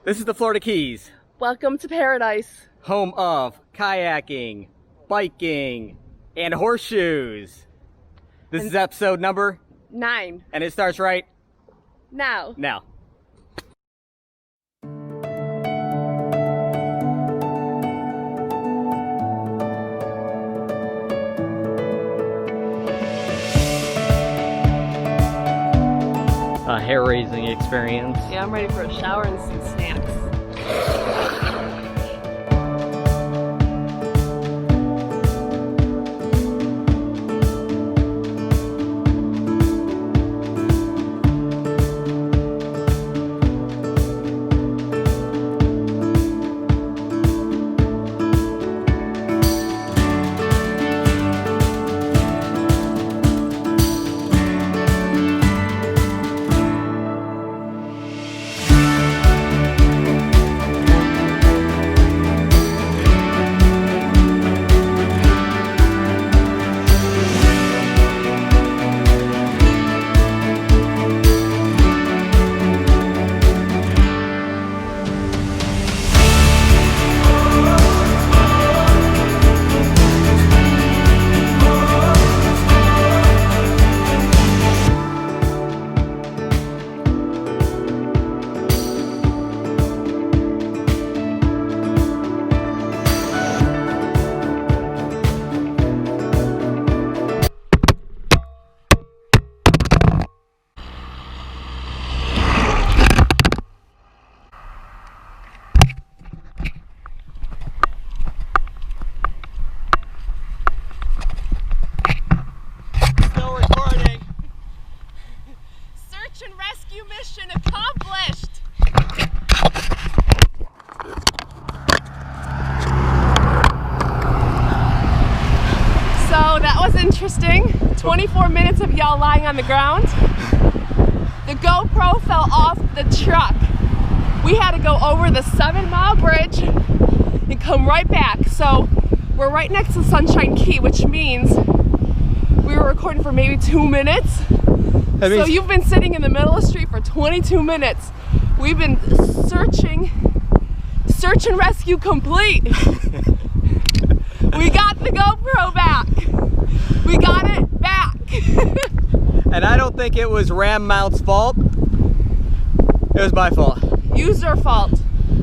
This is the Florida Keys, Welcome to paradise. home of kayaking, biking, and horseshoes. This is episode number 9. and it starts right Now. now. A hair-raising experience. Yeah, I'm ready for a shower and some snacks. And rescue mission accomplished! So that was interesting. 24 minutes of y'all lying on the ground. The GoPro fell off the truck. We had to go over the 7-mile bridge and come right back. So we're right next to Sunshine Key, which means we were recording for maybe 2 minutes. So you've been sitting in the middle of the street for 22 minutes. We've been searching. Search and rescue complete. We got the GoPro back. We got it back. And I don't think it was Ram Mount's fault. It was my fault. User fault.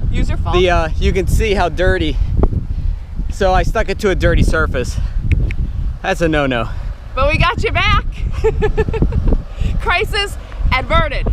User fault. You can see how dirty. So I stuck it to a dirty surface. That's a no-no. But we got you back. Crisis averted.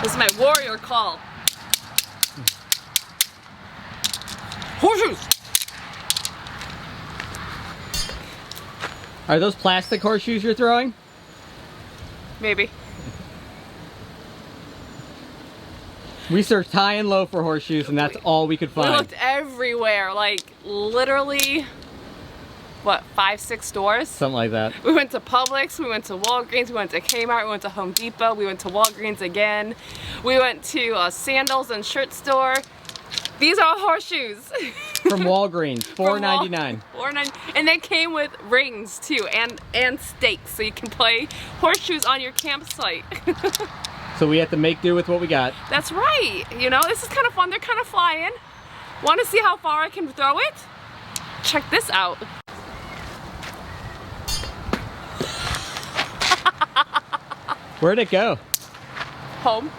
This is my warrior call. Horseshoes! Are those plastic horseshoes you're throwing? Maybe. We searched high and low for horseshoes and that's all we could We find. looked everywhere, like literally, what, 5-6 stores? Something like that. We went to Publix, we went to Walgreens, we went to Kmart, we went to Home Depot, we went to Walgreens again. We went to a sandals and shirt store. These are horseshoes. From Walgreens, $4.99. $4.99, and they came with rings too, and stakes, so you can play horseshoes on your campsite. So we have to make do with what we got. That's right. You know, this is kind of fun. They're kind of flying. Want to see how far I can throw it? Check this out. Where'd it go? Home.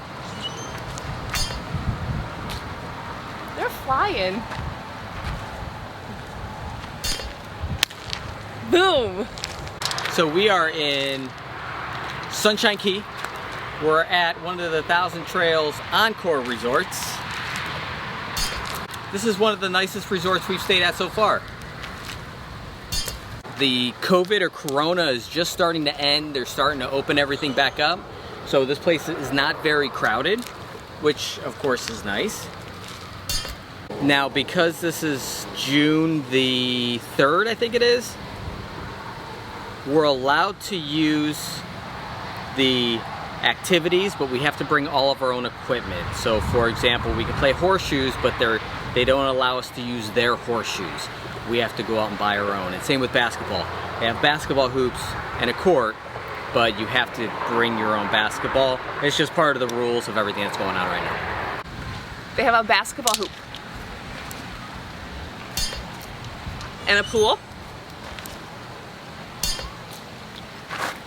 They're flying. Boom. So we are in Sunshine Key. We're at one of the Thousand Trails Encore resorts. This is one of the nicest resorts we've stayed at so far. The COVID or Corona is just starting to end. They're starting to open everything back up. So this place is not very crowded, which of course is nice. Now, because this is June the 3rd, I think it is, we're allowed to use the activities, but we have to bring all of our own equipment. So for example, we can play horseshoes, but they don't allow us to use their horseshoes. We have to go out and buy our own. And same with basketball. They have basketball hoops and a court, but you have to bring your own basketball. It's just part of the rules of everything that's going on right now. They have a basketball hoop. And a pool.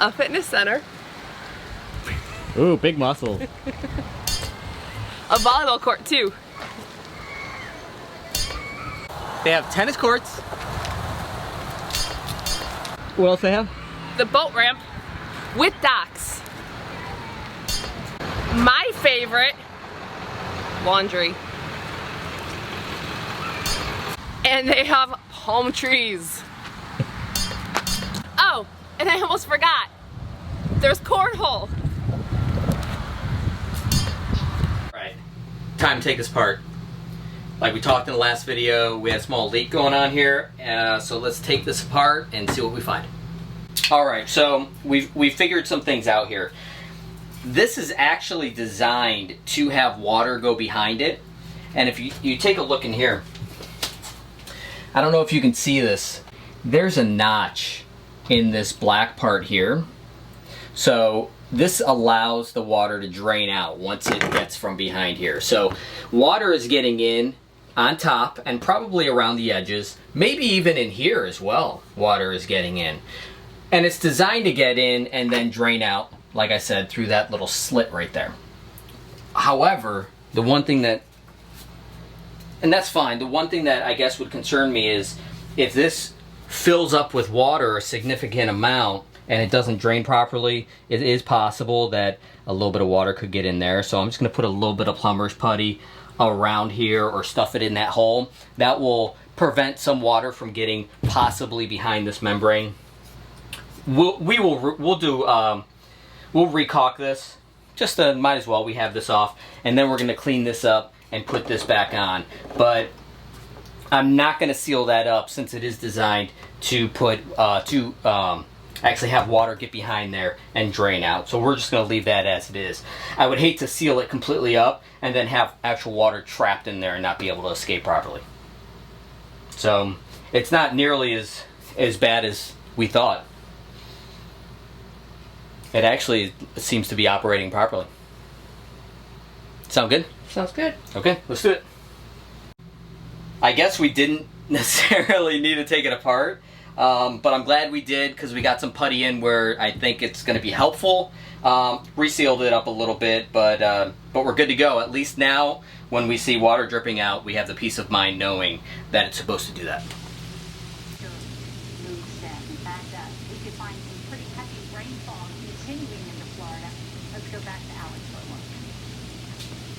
A fitness center. Ooh, big muscles. A volleyball court too. They have tennis courts. What else they have? The boat ramp with docks. My favorite, laundry. And they have palm trees. Oh, and I almost forgot. There's cornhole. Right. Time to take this apart. Like we talked in the last video, we had a small leak going on here, so let's take this apart and see what we find. Alright, so we figured some things out here. This is actually designed to have water go behind it, and if you take a look in here, I don't know if you can see this, there's a notch in this black part here. So this allows the water to drain out once it gets from behind here. So water is getting in on top and probably around the edges, maybe even in here as well, water is getting in. And it's designed to get in and then drain out, like I said, through that little slit right there. However, the one thing that, and that's fine, the one thing that I guess would concern me is if this fills up with water a significant amount and it doesn't drain properly, it is possible that a little bit of water could get in there. So I'm just going to put a little bit of plumber's putty around here or stuff it in that hole. That will prevent some water from getting possibly behind this membrane. We'll recaulk this. Just might as well, we have this off, and then we're going to clean this up and put this back on. But I'm not going to seal that up since it is designed to put actually have water get behind there and drain out. So we're just going to leave that as it is. I would hate to seal it completely up and then have actual water trapped in there and not be able to escape properly. So it's not nearly as bad as we thought. It actually seems to be operating properly. Sound good? Sounds good. Okay, let's do it. I guess we didn't necessarily need to take it apart. But I'm glad we did because we got some putty in where I think it's going to be helpful. Resealed it up a little bit, but we're good to go. At least now, when we see water dripping out, we have the peace of mind knowing that it's supposed to do that. In fact, we could find some pretty heavy rainfall continuing into Florida. Let's go back to Alex for a look.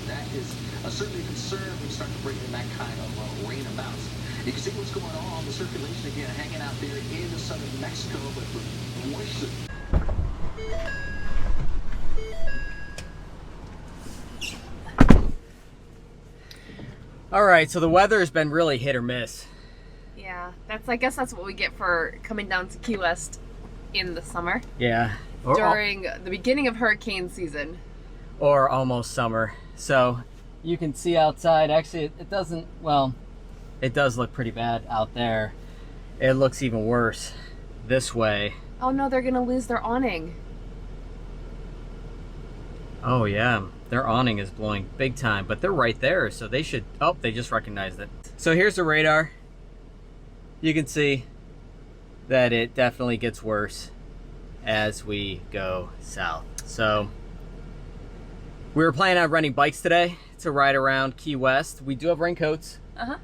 That is certainly a concern when you start to bring in that kind of rain amounts. You can see what's going on, the circulation again hanging out there in the southern Mexico, but for moisture. Alright, so the weather has been really hit or miss. Yeah, I guess that's what we get for coming down to Key West in the summer. Yeah. During the beginning of hurricane season. Or almost summer. So you can see outside, actually it doesn't, well, it does look pretty bad out there. It looks even worse this way. Oh no, they're gonna lose their awning. Oh yeah, their awning is blowing big time, but they're right there, so they should, oh, they just recognized it. So here's the radar. You can see that it definitely gets worse as we go south. So we were planning on renting bikes today to ride around Key West. We do have raincoats. Uh-huh.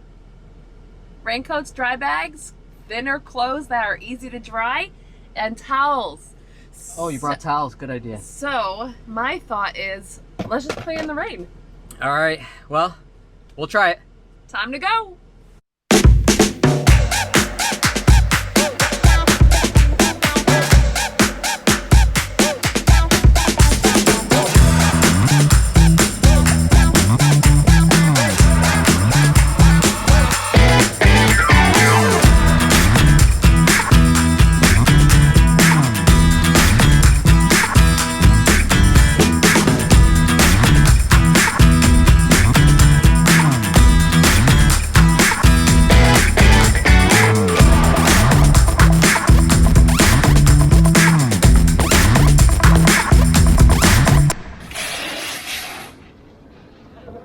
Raincoats, dry bags, thinner clothes that are easy to dry, and towels. Oh, you brought towels. Good idea. So, my thought is, let's just play in the rain. All right. Well, we'll try it. Time to go.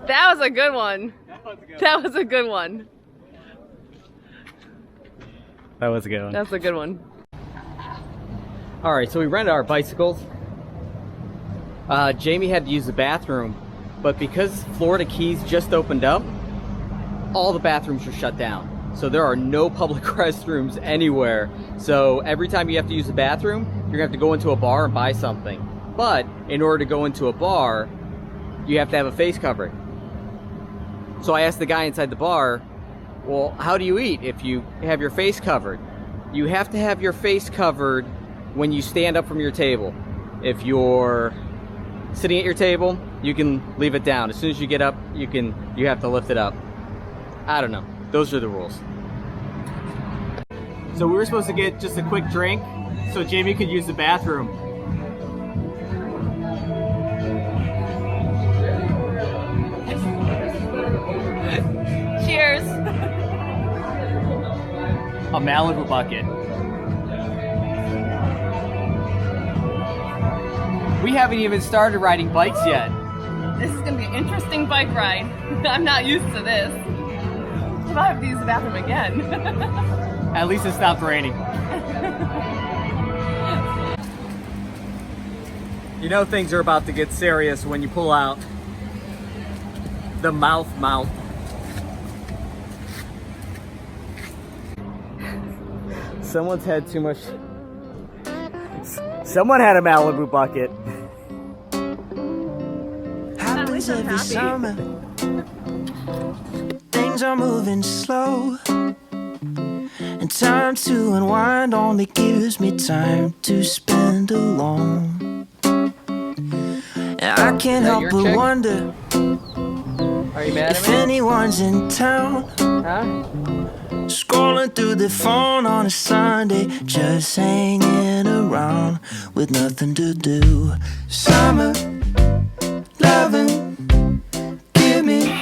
That was a good one. That was a good one. That was a good one. That's a good one. All right, so we rented our bicycles. Jamie had to use the bathroom, but because Florida Keys just opened up, all the bathrooms are shut down. So there are no public restrooms anywhere. So every time you have to use the bathroom, you're gonna have to go into a bar and buy something. But in order to go into a bar, you have to have a face covering. So I asked the guy inside the bar, well, how do you eat if you have your face covered? You have to have your face covered when you stand up from your table. If you're sitting at your table, you can leave it down. As soon as you get up, you have to lift it up. I don't know. Those are the rules. So we were supposed to get just a quick drink so Jamie could use the bathroom. Cheers. A Malibu bucket. We haven't even started riding bikes yet. This is gonna be an interesting bike ride. I'm not used to this. If I have to use the bathroom again. At least it stopped raining. You know things are about to get serious when you pull out the mouth. Someone's had too much. Someone had a Malibu bucket. Happens I'm every happy. summer. Things are moving slow, and time to unwind only gives me time to spend alone. And I can't help your but chick? wonder Are you mad if anyone's in town. Huh? Scrolling through the phone on a Sunday, just hanging around with nothing to do. Summer, loving, give me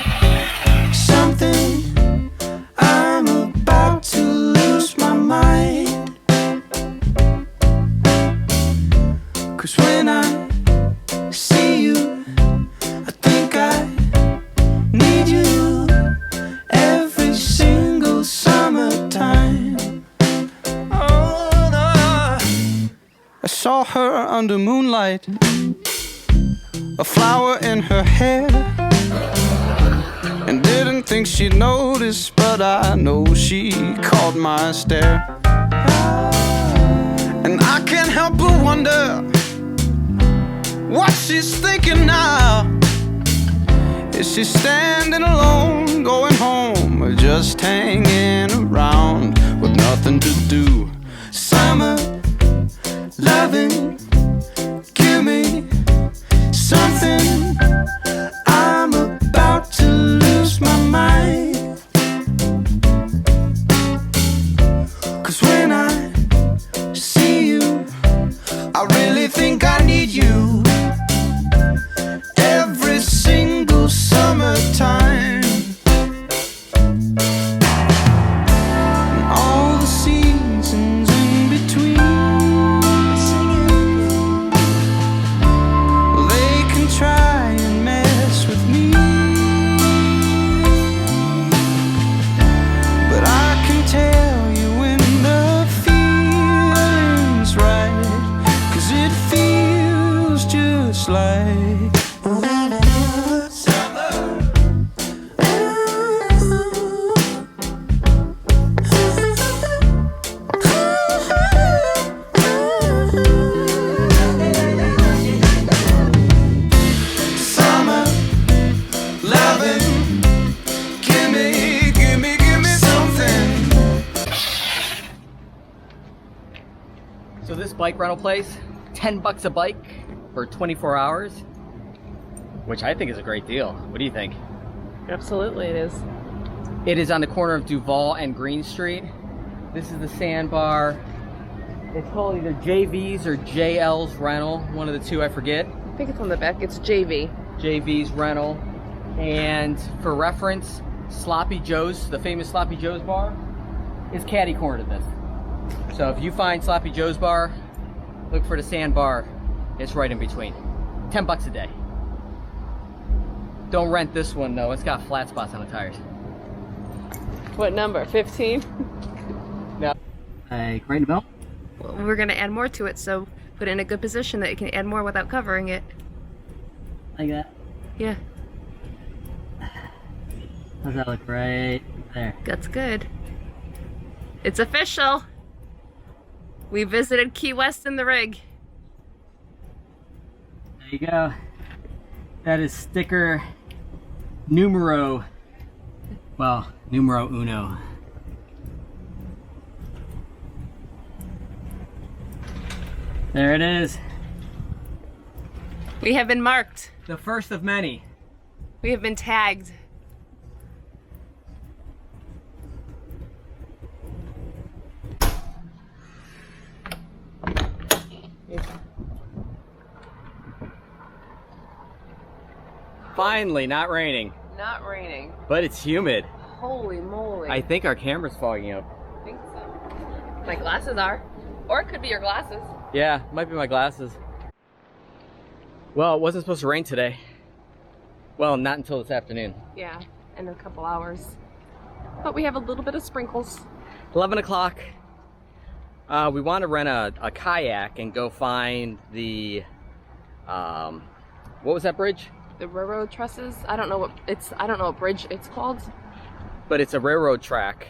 something. I'm about to lose my mind. 'Cause when I see you, I think I need you every single summertime. Oh, no. I saw her under moonlight, a flower in her hair, and didn't think she'd notice, but I know she caught my stare. And I can't help but wonder what she's thinking now. Is she standing alone, going home, or just hanging around with nothing to do? Summer, loving, give me something. I'm about to lose my mind. 'Cause when I see you, I really think I need you every single summertime. And all the seasons in between, they can try and mess with me, but I can tell you when the feeling's right, 'cause it feels just like bike rental place. 10 bucks a bike for 24 hours, which I think is a great deal. What do you think? Absolutely, it is. It is on the corner of Duval and Green Street. This is the sandbar. It's called either JV's or JL's Rental, one of the two, I forget. I think it's on the back. It's JV. JV's Rental. And for reference, Sloppy Joe's, the famous Sloppy Joe's bar, is catty corner to this. So if you find Sloppy Joe's bar, look for the sandbar. It's right in between. 10 bucks a day. Don't rent this one though. It's got flat spots on the tires. What number? 15? No. Hey, ring the bell? Well, we're gonna add more to it, so put it in a good position that you can add more without covering it. Like that? Yeah, How's that look right there? that's good. It's official. We visited Key West in the rig. There you go. That is sticker numero uno. There it is. We have been marked. The first of many. We have been tagged. Finally, not raining. Not raining. But it's humid. Holy moly. I think our camera's fogging up. I think so. My glasses are. Or it could be your glasses. Yeah, might be my glasses. Well, it wasn't supposed to rain today. Well, not until this afternoon. Yeah, in a couple hours. But we have a little bit of sprinkles. 11 o'clock. We want to rent a kayak and go find the, what was that bridge? The railroad trusses. I don't know what bridge it's called. But it's a railroad track,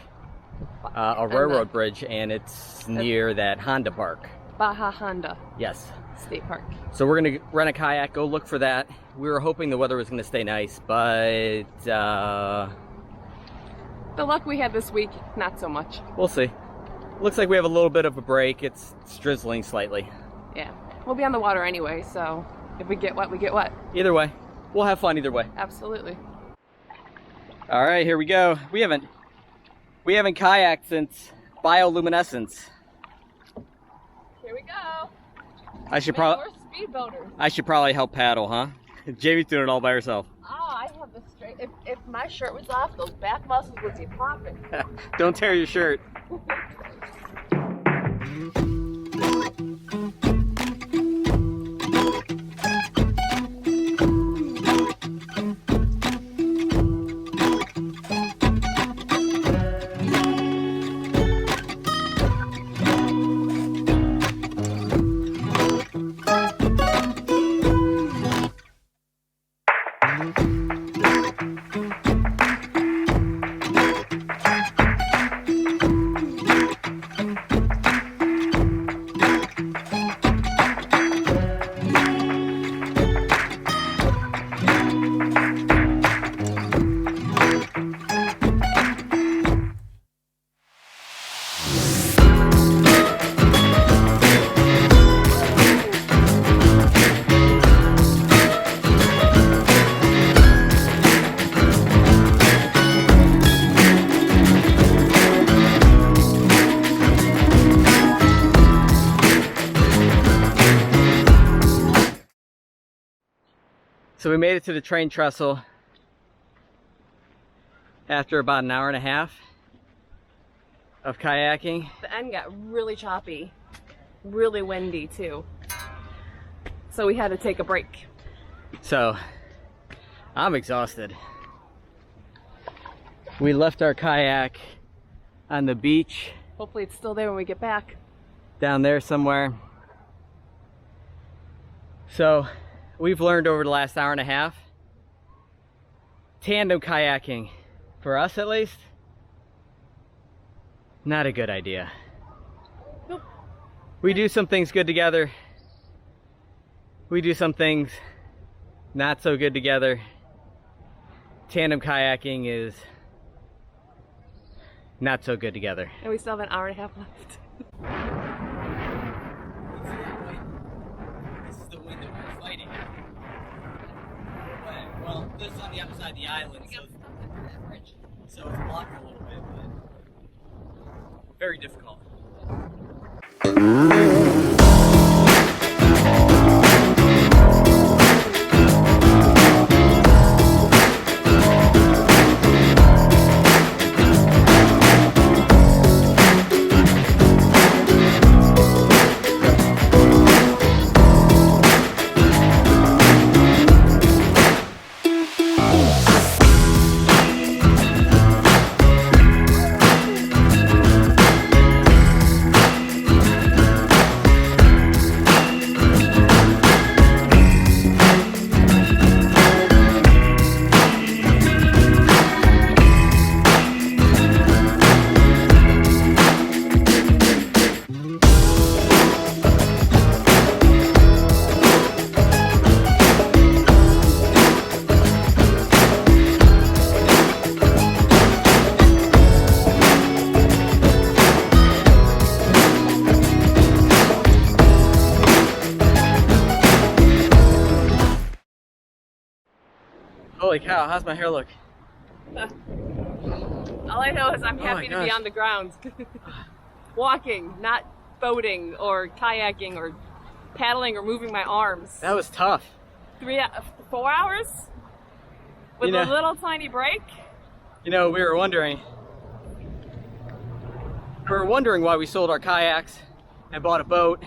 a railroad bridge, and it's near that Honda park. Baja Honda Yes. State Park. So we're gonna rent a kayak, go look for that. We were hoping the weather was gonna stay nice, but The luck we had this week, not so much. we'll see. Looks like we have a little bit of a break. It's drizzling slightly. Yeah, we'll be on the water anyway, so if we get wet, we get wet. Either way, we'll have fun either way. Absolutely. All right, here we go. We haven't kayaked since bioluminescence. Here we go. I should We're speedboaters. help paddle, huh? Jamie's doing it all by herself. Oh, I have the straight. If my shirt was off, those back muscles would be popping. Don't tear your shirt. So we made it to the train trestle after about an hour and a half of kayaking. The end got really choppy, really windy too. So we had to take a break. So I'm exhausted. We left our kayak on the beach Hopefully it's still there when we get back. down there somewhere. So we've learned over the last hour and a half, tandem kayaking, for us at least, not a good idea. Nope. We do some things good together. We do some things not so good together. Tandem kayaking is not so good together. And we still have an hour and a half left. This is on the other side of the island, so it's blocked a little bit, but very difficult. Holy cow, how's my hair look? All I know is I'm happy to be gosh. on the ground. Walking, not boating or kayaking or paddling or moving my arms. That was tough. 4 hours? With You know- a little tiny break? You know, we were wondering why we sold our kayaks and bought a boat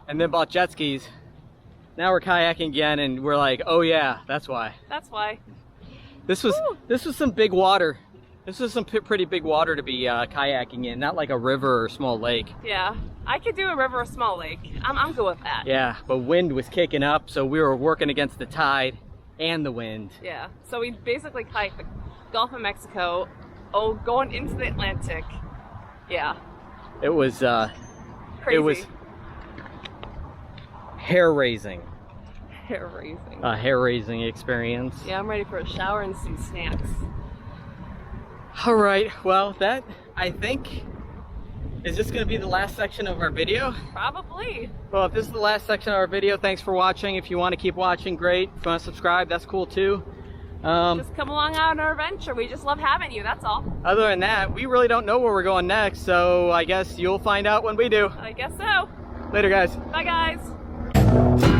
and then bought jet skis. Now we're kayaking again and we're like, oh yeah, that's why. That's why. This was some big water. This was some pretty big water to be kayaking in, not like a river or small lake. Yeah, I could do a river or small lake. I'm good with that. Yeah, but wind was kicking up, so we were working against the tide and the wind. Yeah, so we basically kayaked the Gulf of Mexico, going into the Atlantic. Yeah, It was crazy. it was hair-raising. hair-raising. A hair-raising experience. Yeah, I'm ready for a shower and some snacks. All right, well, that, I think, is this going to be the last section of our video? Probably. Well, if this is the last section of our video, thanks for watching. If you want to keep watching, great. If you want to subscribe, that's cool too. Just come along on our adventure. We just love having you, that's all. Other than that, we really don't know where we're going next, so I guess you'll find out when we do. I guess so. Later, guys. Bye, guys.